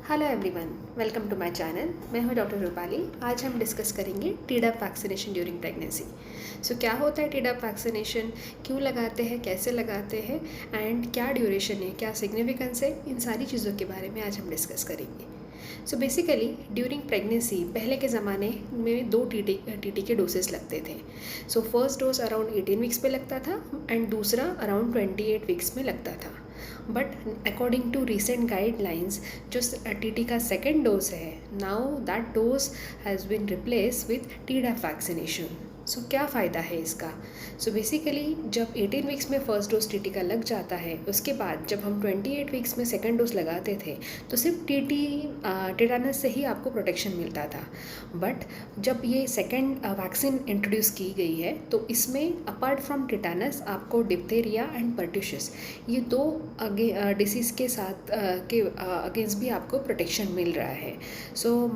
Hello everyone, welcome to my channel. मैं हूं doctor Rupali. आज हम डिस्कस करेंगे टीडैप वैक्सीनेशन ड्यूरिंग प्रेगनेंसी। क्या होता है टीडैप वैक्सीनेशन, क्यों लगाते हैं, कैसे लगाते हैं एंड क्या ड्यूरेशन है, क्या सिग्निफिकेंस है, इन सारी चीज़ों के बारे में आज हम डिस्कस करेंगे। बेसिकली ड्यूरिंग प्रेगनेंसी पहले के ज़माने में दो टीटी के डोसेस लगते थे। फर्स्ट डोज अराउंड 18 वीक्स पे लगता था एंड दूसरा अराउंड 28 वीक्स में लगता था। But according to recent guidelines जो टीटी का सेकेंड डोज है, now that dose has been replace with Tdap vaccination. क्या फ़ायदा है इसका? बेसिकली जब 18 वीक्स में फर्स्ट डोज टीटी का लग जाता है, उसके बाद जब हम 28 वीक्स में सेकेंड डोज लगाते थे तो सिर्फ टेटानस से ही आपको प्रोटेक्शन मिलता था। बट जब ये सेकेंड वैक्सीन इंट्रोड्यूस की गई है तो इसमें अपार्ट फ्रॉम टेटानस आपको डिप्थेरिया एंड पर्ट्यूसिस, ये दो डिसीज़ के साथ के अगेंस्ट भी आपको प्रोटेक्शन मिल रहा है।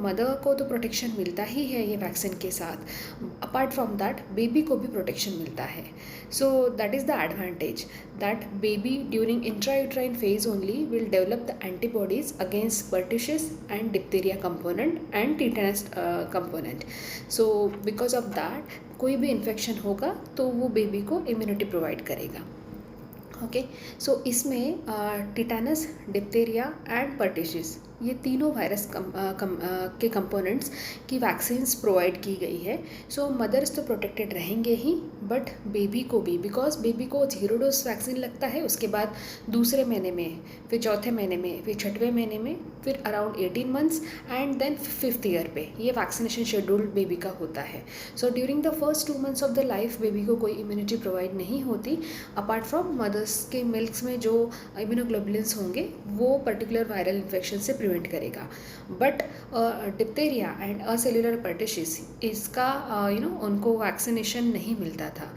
मदर को तो प्रोटेक्शन मिलता ही है ये वैक्सीन के साथ, अपार्ट फ्रॉम दैट बेबी को भी प्रोटेक्शन मिलता है। That is the advantage that baby during intrauterine phase only will develop the antibodies against pertussis and diphtheria component and tetanus component. Because of that कोई भी infection होगा तो वो baby को इम्यूनिटी प्रोवाइड करेगा। इसमें टिटानस, डिप्थेरिया एंड पर्ट्यूसिस, ये तीनों वायरस के कंपोनेंट्स की वैक्सीन्स प्रोवाइड की गई है। मदर्स तो प्रोटेक्टेड रहेंगे ही, बट बेबी को भी, बिकॉज बेबी को 0 डोज वैक्सीन लगता है, उसके बाद दूसरे महीने में, फिर चौथे महीने में, फिर छठवें महीने में, फिर around 18 months and then 5th year पे ये वैक्सीनेशन शेड्यूल बेबी का होता है। During the first 2 months of the life baby को कोई इम्यूनिटी प्रोवाइड नहीं होती, अपार्ट फ्रॉम मदर्स के मिल्क्स में जो इम्यूनोग्लोबुलिन्स होंगे वो पर्टिकुलर वायरल इन्फेक्शन से प्रिवेंट करेगा। But diphtheria and acellular pertussis, इसका उनको वैक्सीनेशन नहीं मिलता था।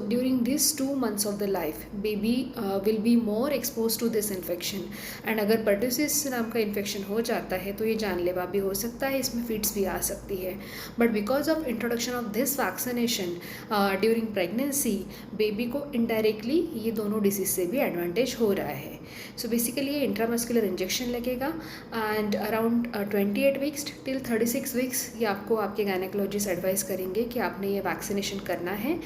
During this 2 months of the life baby will be more expose to this infection. And अगर पर्ट्यूसिस नाम का इन्फेक्शन हो जाता है तो ये जानलेवा भी हो सकता है, इसमें फिट्स भी आ सकती है। But because of introduction of this vaccination during pregnancy, baby को इनडायरेक्टली ये दोनों डिसीज से भी एडवांटेज हो रहा है। बेसिकली ये इंट्रामस्कुलर इंजेक्शन लगेगा and around 28 weeks till 36 weeks ये आपको आपके गायनेकोलॉजिस्ट एडवाइस करेंगे कि आपने ये वैक्सीनेशन करना है।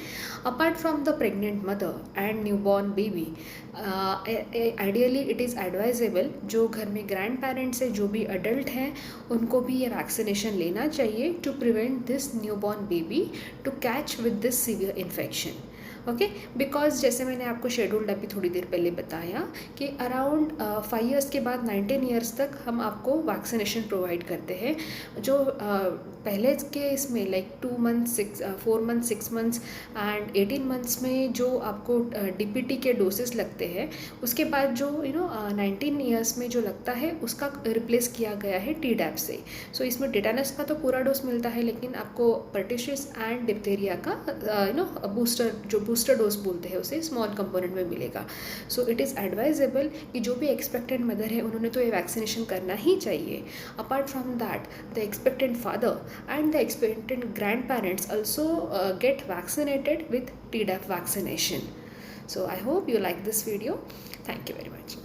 Apart from the pregnant mother and newborn baby, ideally it is advisable जो घर में ग्रैंड पेरेंट्स है, जो भी अडल्ट हैं, उनको भी ये वैक्सीनेशन लेना चाहिए to prevent this newborn baby to catch with this severe infection. Because जैसे मैंने आपको शेड्यूल्ड अभी थोड़ी देर पहले बताया कि अराउंड 5 ईयर्स के बाद 19 ईयर्स तक हम आपको वैक्सीनेशन प्रोवाइड करते हैं। जो पहले के इसमें like 2 months, 4 months, 6 months and 18 months में जो आपको डीपीटी के डोसेस लगते हैं, उसके बाद जो 19 ईयर्स में जो लगता है उसका रिप्लेस किया गया है टीडैप से। इसमें टेटानस का तो पूरा डोज मिलता है, लेकिन आपको पर्ट्यूसिस एंड डिप्थेरिया का बूस्टर डोज बोलते हैं उसे, स्मॉल कंपोनेंट में मिलेगा। इट इज़ एडवाइजेबल कि जो भी एक्सपेक्टेंट मदर है उन्होंने तो ये वैक्सीनेशन करना ही चाहिए। Apart from that the expectant father and the expectant grandparents also get vaccinated with Tdap vaccination. I hope you like this video. Thank you very much.